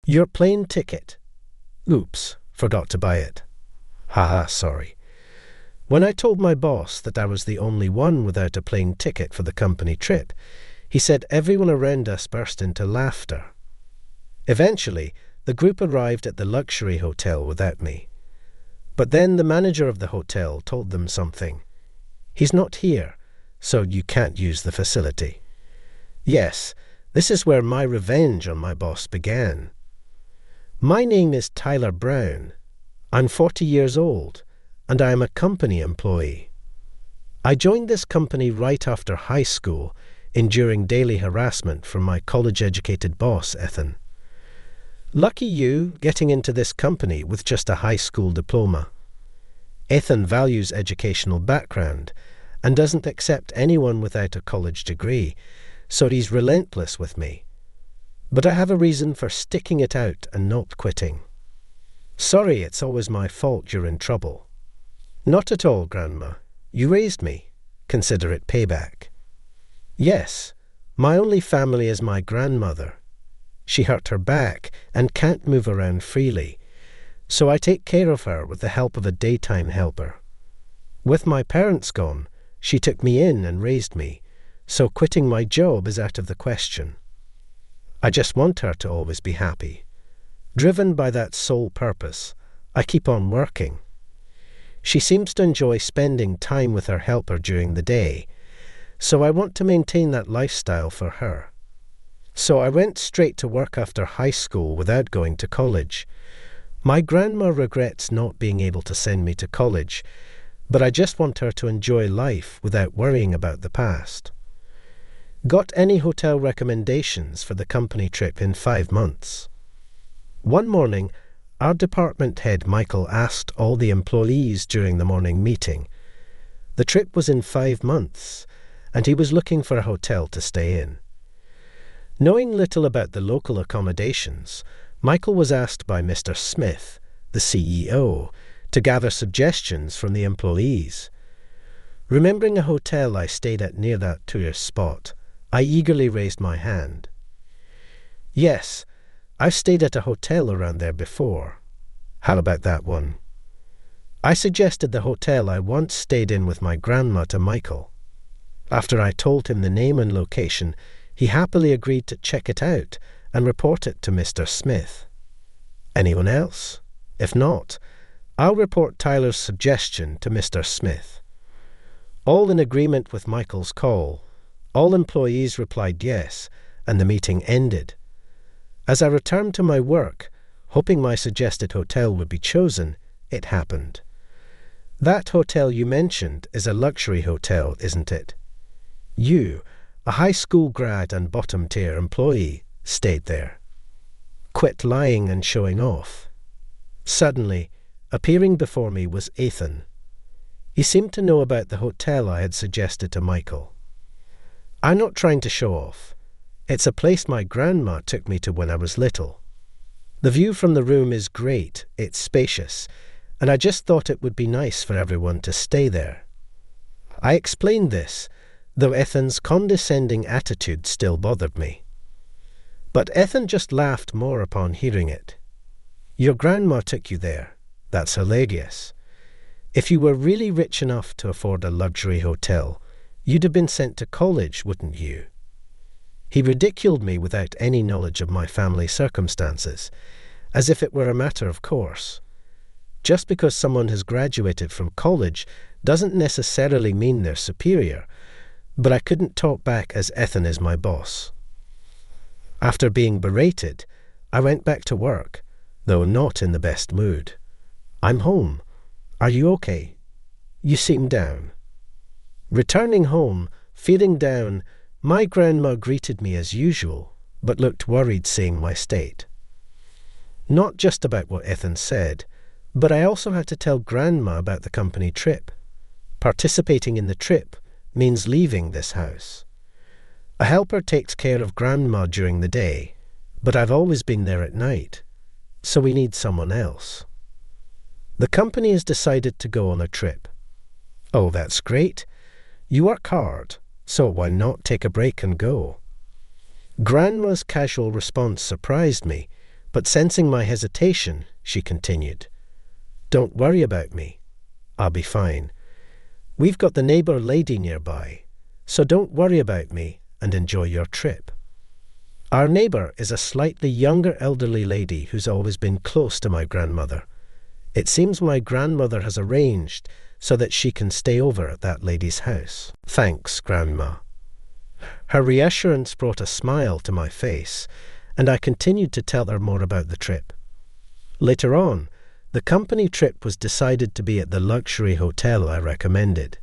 Your plane ticket. Oops, forgot to buy it. Haha, sorry. When I told my boss that I was the only one without a plane ticket for the company trip, he said everyone around us burst into laughter. Eventually, the group arrived at the luxury hotel without me. But then the manager of the hotel told them something. He's not here, so you can't use the facility. Yes, this is where my revenge on my boss began. My name is Tyler Brown. I'm 40 years old, and I am a company employee. I joined this company right after high school, enduring daily harassment from my college-educated boss, Ethan. Lucky you, getting into this company with just a high school diploma. Ethan values educational background and doesn't accept anyone without a college degree, so he's relentless with me. But I have a reason for sticking it out and not quitting. Sorry, it's always my fault you're in trouble. Not at all, Grandma. You raised me. Consider it payback. Yes, my only family is my grandmother. She hurt her back and can't move around freely, so I take care of her with the help of a daytime helper. With my parents gone, she took me in and raised me, so quitting my job is out of the question. I just want her to always be happy. Driven by that sole purpose, I keep on working. She seems to enjoy spending time with her helper during the day, so I want to maintain that lifestyle for her. So I went straight to work after high school without going to college. My grandma regrets not being able to send me to college, but I just want her to enjoy life without worrying about the past. Got any hotel recommendations for the company trip in 5 months? One morning, our department head Michael asked all the employees during the morning meeting. The trip was in 5 months, and he was looking for a hotel to stay in. Knowing little about the local accommodations, Michael was asked by Mr. Smith, the CEO, to gather suggestions from the employees. Remembering a hotel I stayed at near that tourist spot, I eagerly raised my hand. Yes, I've stayed at a hotel around there before. How about that one? I suggested the hotel I once stayed in with my grandma to Michael. After I told him the name and location, he happily agreed to check it out and report it to Mr. Smith. Anyone else? If not, I'll report Tyler's suggestion to Mr. Smith. All in agreement with Michael's call, all employees replied yes, and the meeting ended. As I returned to my work, hoping my suggested hotel would be chosen, it happened. That hotel you mentioned is a luxury hotel, isn't it? You, a high school grad and bottom-tier employee, stayed there. Quit lying and showing off. Suddenly, appearing before me was Ethan. He seemed to know about the hotel I had suggested to Michael. I'm not trying to show off. It's a place my grandma took me to when I was little. The view from the room is great, it's spacious, and I just thought it would be nice for everyone to stay there. I explained this, though Ethan's condescending attitude still bothered me. But Ethan just laughed more upon hearing it. Your grandma took you there. That's hilarious. If you were really rich enough to afford a luxury hotel, you'd have been sent to college, wouldn't you? He ridiculed me without any knowledge of my family circumstances, as if it were a matter of course. Just because someone has graduated from college doesn't necessarily mean they're superior, but I couldn't talk back as Ethan is my boss. After being berated, I went back to work, though not in the best mood. I'm home. Are you okay? You seem down. Returning home, feeling down, my grandma greeted me as usual, but looked worried seeing my state. Not just about what Ethan said, but I also had to tell Grandma about the company trip. Participating in the trip means leaving this house. A helper takes care of Grandma during the day, but I've always been there at night, so we need someone else. The company has decided to go on a trip. Oh, that's great. You work hard, so why not take a break and go? Grandma's casual response surprised me, But sensing my hesitation, she continued, "Don't worry about me. I'll be fine. We've got the neighbour lady nearby, so don't worry about me and enjoy your trip." Our neighbour is a slightly younger elderly lady who's always been close to my grandmother. It seems my grandmother has arranged so that she can stay over at that lady's house. "Thanks, Grandma." Her reassurance brought a smile to my face, and I continued to tell her more about the trip. Later on, the company trip was decided to be at the luxury hotel I recommended.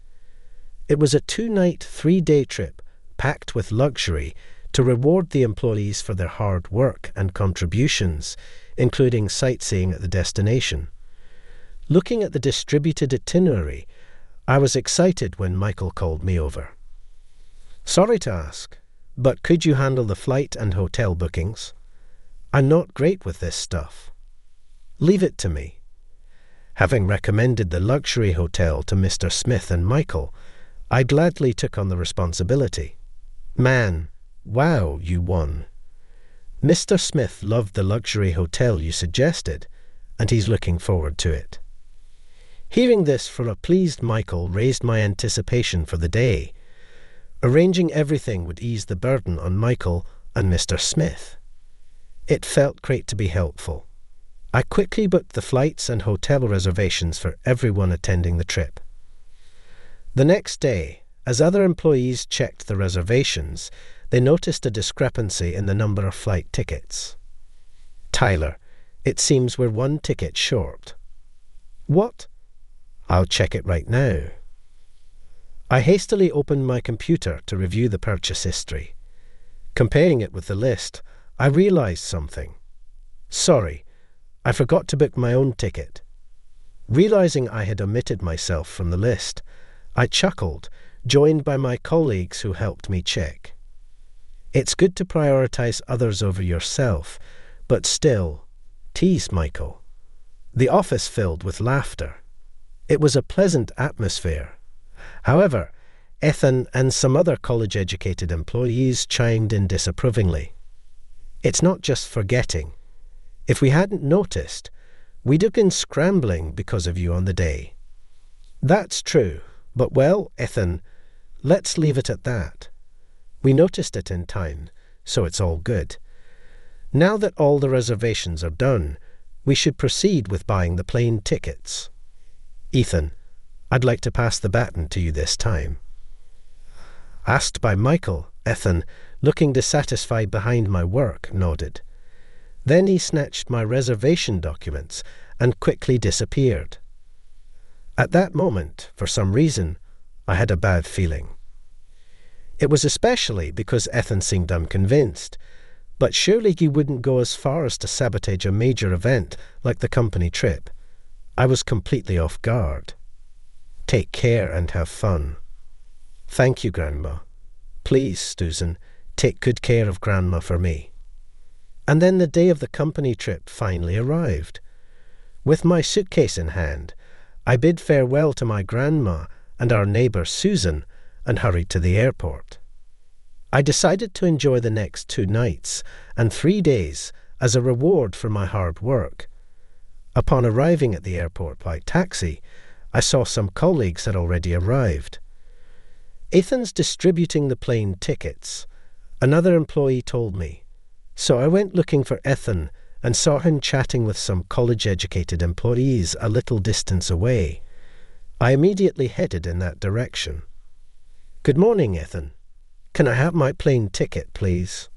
It was a 2-night, 3-day trip packed with luxury to reward the employees for their hard work and contributions, including sightseeing at the destination. Looking at the distributed itinerary, I was excited when Michael called me over. "Sorry to ask, but could you handle the flight and hotel bookings? I'm not great with this stuff." "Leave it to me." Having recommended the luxury hotel to Mr. Smith and Michael, I gladly took on the responsibility. "Man, wow, you won. Mr. Smith loved the luxury hotel you suggested, and he's looking forward to it." Hearing this from a pleased Michael raised my anticipation for the day. Arranging everything would ease the burden on Michael and Mr. Smith. It felt great to be helpful. I quickly booked the flights and hotel reservations for everyone attending the trip. The next day, as other employees checked the reservations, they noticed a discrepancy in the number of flight tickets. "Tyler, it seems we're 1 ticket short." "What?" "I'll check it right now." I hastily opened my computer to review the purchase history. Comparing it with the list, I realized something. "Sorry, I forgot to book my own ticket." Realizing I had omitted myself from the list, I chuckled, joined by my colleagues who helped me check. It's good to prioritize others over yourself, but still, teased Michael. The office filled with laughter. It was a pleasant atmosphere. However, Ethan and some other college-educated employees chimed in disapprovingly. "It's not just forgetting. If we hadn't noticed, we'd have been scrambling because of you on the day." "That's true, but well, Ethan, let's leave it at that. We noticed it in time, so it's all good. Now that all the reservations are done, we should proceed with buying the plane tickets. Ethan, I'd like to pass the baton to you this time." Asked by Michael, Ethan, looking dissatisfied behind my work, nodded. Then he snatched my reservation documents and quickly disappeared. At that moment, for some reason, I had a bad feeling. It was especially because Ethan seemed unconvinced, but surely he wouldn't go as far as to sabotage a major event like the company trip. I was completely off guard. "Take care and have fun." "Thank you, Grandma. Please, Susan, take good care of Grandma for me." And then the day of the company trip finally arrived. With my suitcase in hand, I bid farewell to my grandma and our neighbour Susan and hurried to the airport. I decided to enjoy the next 2 nights and 3 days as a reward for my hard work. Upon arriving at the airport by taxi, I saw some colleagues had already arrived. "Ethan's distributing the plane tickets," another employee told me. So I went looking for Ethan and saw him chatting with some college-educated employees a little distance away. I immediately headed in that direction. "Good morning, Ethan. Can I have my plane ticket, please?"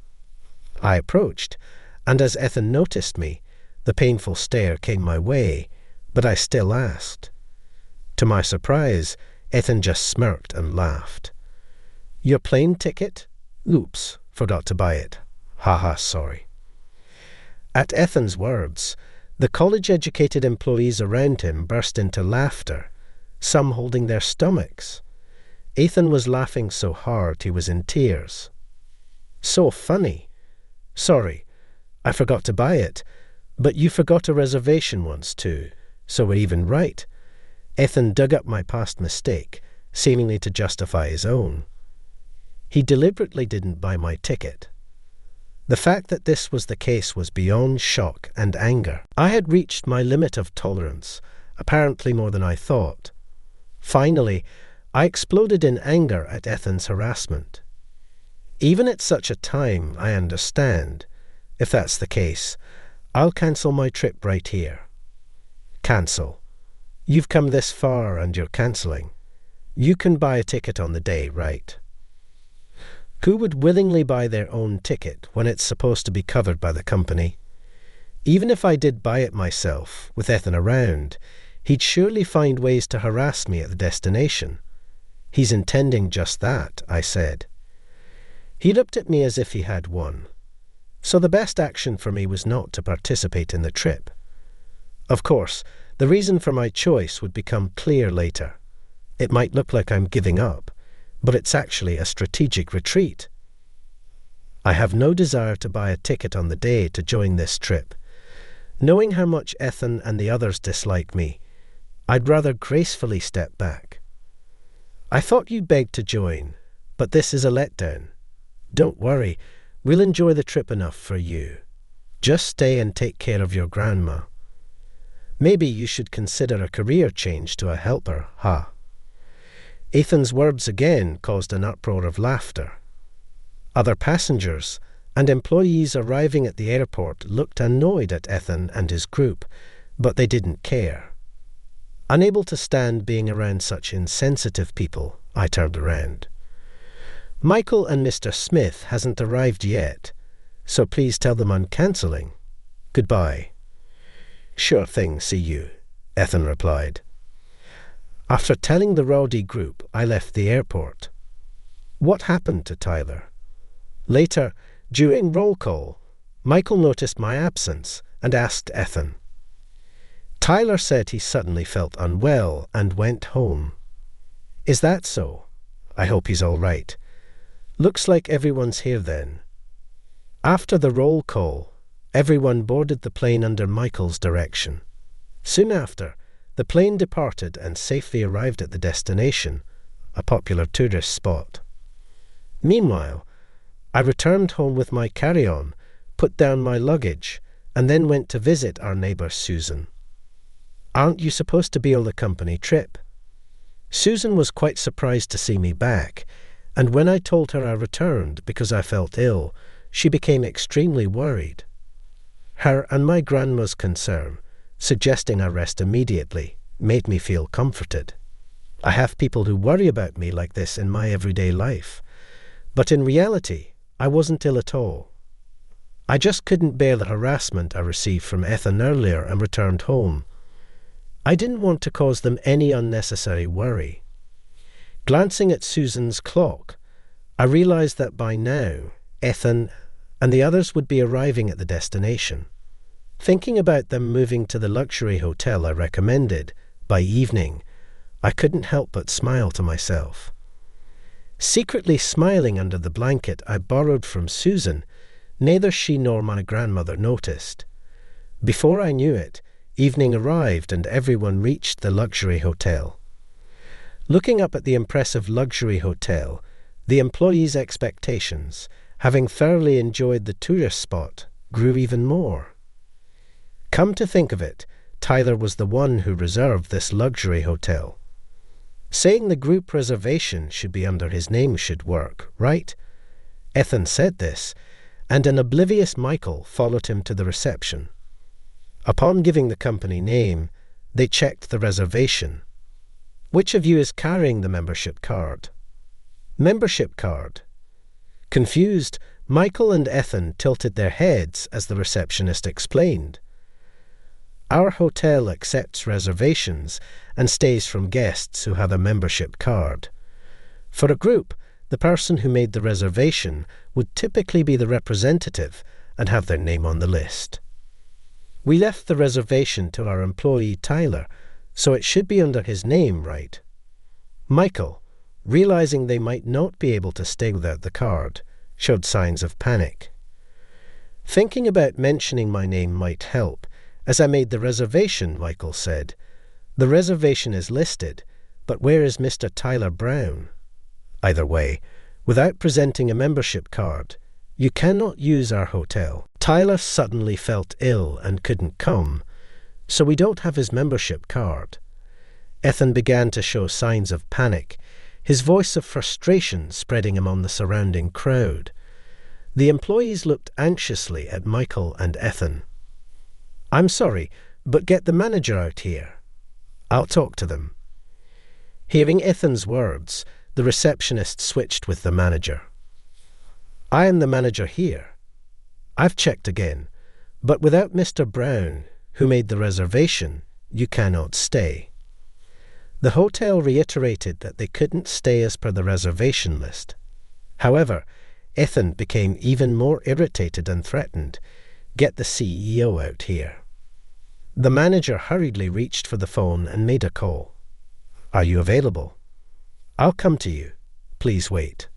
I approached, and as Ethan noticed me, the painful stare came my way, but I still asked. To my surprise, Ethan just smirked and laughed. "Your plane ticket? Oops, forgot to buy it. Haha, sorry." At Ethan's words, the college-educated employees around him burst into laughter, some holding their stomachs. Ethan was laughing so hard he was in tears. "So funny. Sorry, I forgot to buy it, but you forgot a reservation once too, so we're even right." Ethan dug up my past mistake, seemingly to justify his own. He deliberately didn't buy my ticket. The fact that this was the case was beyond shock and anger. I had reached my limit of tolerance, apparently more than I thought. Finally, I exploded in anger at Ethan's harassment. Even at such a time, I understand. If that's the case, I'll cancel my trip right here. Cancel. You've come this far and you're cancelling. You can buy a ticket on the day, right? Who would willingly buy their own ticket when it's supposed to be covered by the company? Even if I did buy it myself, with Ethan around, he'd surely find ways to harass me at the destination. He's intending just that, I said. He looked at me as if he had won. So the best action for me was not to participate in the trip. Of course, the reason for my choice would become clear later. It might look like I'm giving up, but it's actually a strategic retreat. I have no desire to buy a ticket on the day to join this trip. Knowing how much Ethan and the others dislike me, I'd rather gracefully step back. I thought you begged to join, but this is a letdown. Don't worry, we'll enjoy the trip enough for you. Just stay and take care of your grandma. Maybe you should consider a career change to a helper, huh? Ethan's words again caused an uproar of laughter. Other passengers and employees arriving at the airport looked annoyed at Ethan and his group, but they didn't care. Unable to stand being around such insensitive people, I turned around. Michael and Mr. Smith hasn't arrived yet, so please tell them I'm cancelling. Goodbye. Sure thing, see you, Ethan replied. After telling the rowdy group, I left the airport. What happened to Tyler? Later, during roll call, Michael noticed my absence and asked Ethan. Tyler said he suddenly felt unwell and went home. Is that so? I hope he's all right. Looks like everyone's here then. After the roll call, everyone boarded the plane under Michael's direction. Soon after, the plane departed and safely arrived at the destination, a popular tourist spot. Meanwhile, I returned home with my carry-on, put down my luggage, and then went to visit our neighbour Susan. Aren't you supposed to be on the company trip? Susan was quite surprised to see me back, and when I told her I returned because I felt ill, she became extremely worried. Her and my grandma's concern, suggesting I rest immediately, made me feel comforted. I have people who worry about me like this in my everyday life, but in reality, I wasn't ill at all. I just couldn't bear the harassment I received from Ethan earlier and returned home. I didn't want to cause them any unnecessary worry. Glancing at Susan's clock, I realized that by now, Ethan and the others would be arriving at the destination. Thinking about them moving to the luxury hotel I recommended, by evening, I couldn't help but smile to myself. Secretly smiling under the blanket I borrowed from Susan, neither she nor my grandmother noticed. Before I knew it, evening arrived and everyone reached the luxury hotel. Looking up at the impressive luxury hotel, the employees' expectations, having thoroughly enjoyed the tourist spot, grew even more. Come to think of it, Tyler was the one who reserved this luxury hotel. Saying the group reservation should be under his name should work, right? Ethan said this, and an oblivious Michael followed him to the reception. Upon giving the company name, they checked the reservation. Which of you is carrying the membership card? Membership card. Confused, Michael and Ethan tilted their heads as the receptionist explained. Our hotel accepts reservations and stays from guests who have a membership card. For a group, the person who made the reservation would typically be the representative and have their name on the list. We left the reservation to our employee Tyler, so it should be under his name, right? Michael, realizing they might not be able to stay without the card, showed signs of panic. Thinking about mentioning my name might help. As I made the reservation, Michael said, the reservation is listed, but where is Mr. Tyler Brown? Either way, without presenting a membership card, You cannot use our hotel. Tyler suddenly felt ill and couldn't come, so we don't have his membership card. Ethan began to show signs of panic, his voice of frustration spreading among the surrounding crowd. The employees looked anxiously at Michael and Ethan. "I'm sorry, but get the manager out here. I'll talk to them." Hearing Ethan's words, the receptionist switched with the manager. "I am the manager here. I've checked again, but without Mr. Brown, who made the reservation, you cannot stay." The hotel reiterated that they couldn't stay as per the reservation list. However, Ethan became even more irritated and threatened. "Get the CEO out here." The manager hurriedly reached for the phone and made a call. "Are you available?" "I'll come to you. Please wait."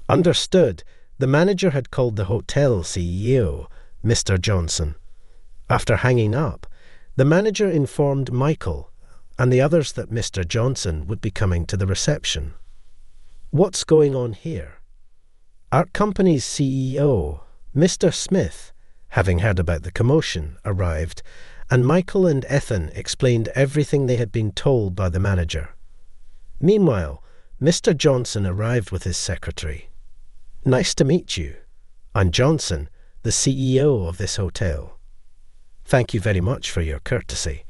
Understood. The manager had called the hotel CEO, Mr. Johnson. After hanging up, the manager informed Michael and the others that Mr. Johnson would be coming to the reception. "What's going on here?" Our company's CEO, Mr. Smith, having heard about the commotion, arrived, and Michael and Ethan explained everything they had been told by the manager. Meanwhile, Mr. Johnson arrived with his secretary. "Nice to meet you. I'm Johnson, the CEO of this hotel. Thank you very much for your courtesy."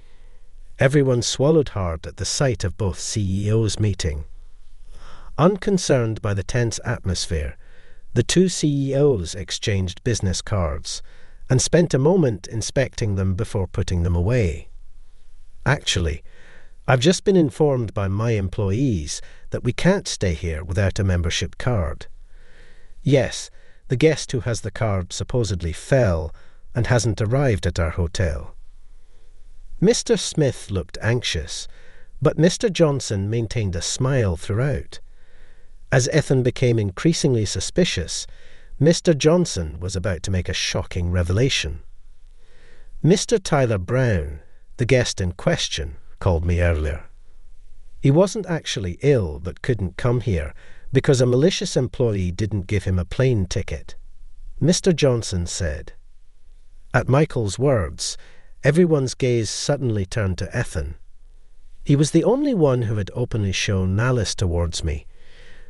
Everyone swallowed hard at the sight of both CEOs meeting. Unconcerned by the tense atmosphere, the two CEOs exchanged business cards and spent a moment inspecting them before putting them away. "Actually, I've just been informed by my employees that we can't stay here without a membership card. Yes, the guest who has the card supposedly fell and hasn't arrived at our hotel." Mr. Smith looked anxious, but Mr. Johnson maintained a smile throughout. As Ethan became increasingly suspicious, Mr. Johnson was about to make a shocking revelation. "Mr. Tyler Brown, the guest in question, called me earlier. He wasn't actually ill but couldn't come here because a malicious employee didn't give him a plane ticket," Mr. Johnson said. At Michael's words, everyone's gaze suddenly turned to Ethan. He was the only one who had openly shown malice towards me,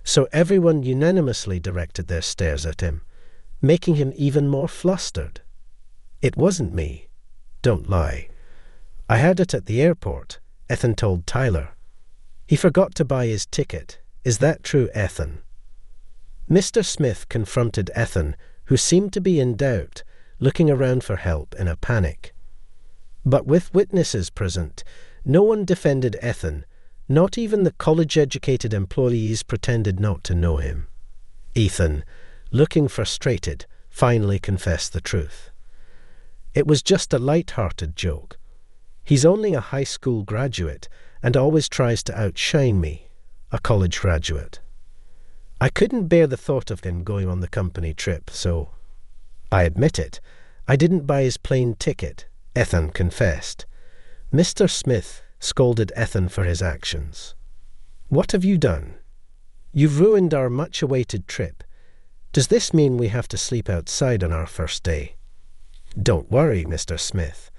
so everyone unanimously directed their stares at him, making him even more flustered. "It wasn't me. Don't lie. I heard it at the airport," Ethan told Tyler. "He forgot to buy his ticket. Is that true, Ethan?" Mr. Smith confronted Ethan, who seemed to be in doubt, looking around for help in a panic. But with witnesses present, no one defended Ethan, not even the college-educated employees pretended not to know him. Ethan, looking frustrated, finally confessed the truth. "It was just a light-hearted joke. He's only a high school graduate and always tries to outshine me, a college graduate. I couldn't bear the thought of him going on the company trip, so I admit it, I didn't buy his plane ticket," Ethan confessed. Mr. Smith scolded Ethan for his actions. "What have you done? You've ruined our much-awaited trip. Does this mean we have to sleep outside on our first day?" "Don't worry, Mr. Smith.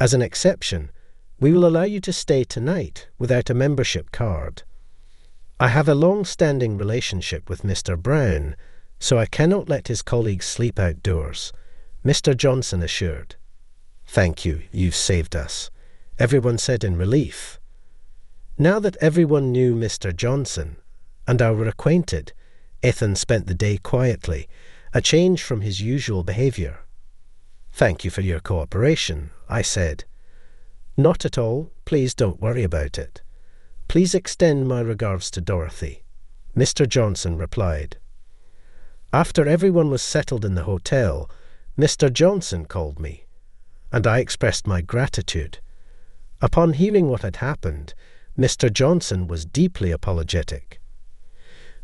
As an exception, we will allow you to stay tonight without a membership card. I have a long-standing relationship with Mr. Brown, so I cannot let his colleagues sleep outdoors," Mr. Johnson assured. "Thank you, you've saved us," everyone said in relief. Now that everyone knew Mr. Johnson, and were acquainted, Ethan spent the day quietly, a change from his usual behaviour. "Thank you for your cooperation," I said. "Not at all. Please don't worry about it. Please extend my regards to Dorothy," Mr. Johnson replied. After everyone was settled in the hotel, Mr. Johnson called me, and I expressed my gratitude. Upon hearing what had happened, Mr. Johnson was deeply apologetic.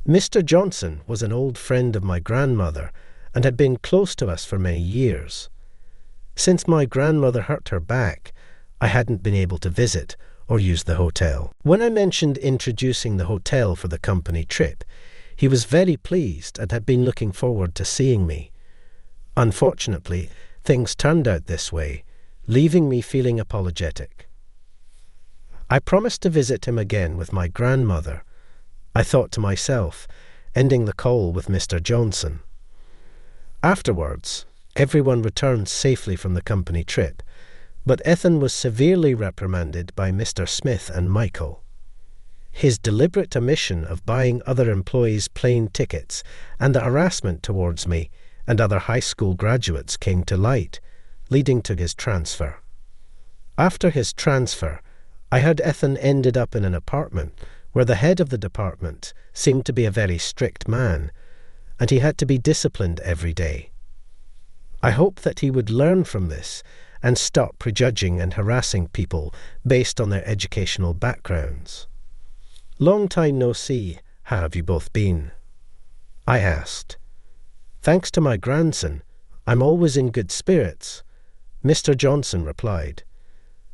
Mr. Johnson was an old friend of my grandmother and had been close to us for many years. Since my grandmother hurt her back, I hadn't been able to visit or use the hotel. When I mentioned introducing the hotel for the company trip, He was very pleased and had been looking forward to seeing me. Unfortunately, things turned out this way, leaving me feeling apologetic. I promised to visit him again with my grandmother, I thought to myself, ending the call with Mr. Johnson. Afterwards, everyone returned safely from the company trip, but Ethan was severely reprimanded by Mr. Smith and Michael. His deliberate omission of buying other employees plane tickets and the harassment towards me and other high school graduates came to light, leading to his transfer. After his transfer, I heard Ethan ended up in an apartment where the head of the department seemed to be a very strict man, and he had to be disciplined every day. I hoped that he would learn from this and stop prejudging and harassing people based on their educational backgrounds. Long time no see, how have you both been? I asked. Thanks to my grandson, I'm always in good spirits, Mr. Johnson replied.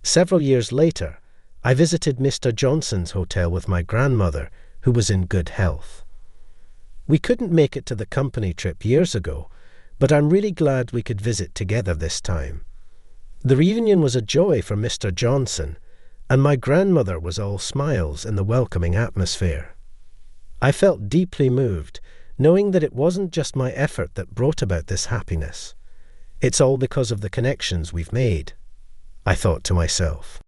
Several years later, I visited Mr. Johnson's hotel with my grandmother, who was in good health. We couldn't make it to the company trip years ago, but I'm really glad we could visit together this time. The reunion was a joy for Mr. Johnson, and my grandmother was all smiles in the welcoming atmosphere. I felt deeply moved, knowing that it wasn't just my effort that brought about this happiness. It's all because of the connections we've made, I thought to myself.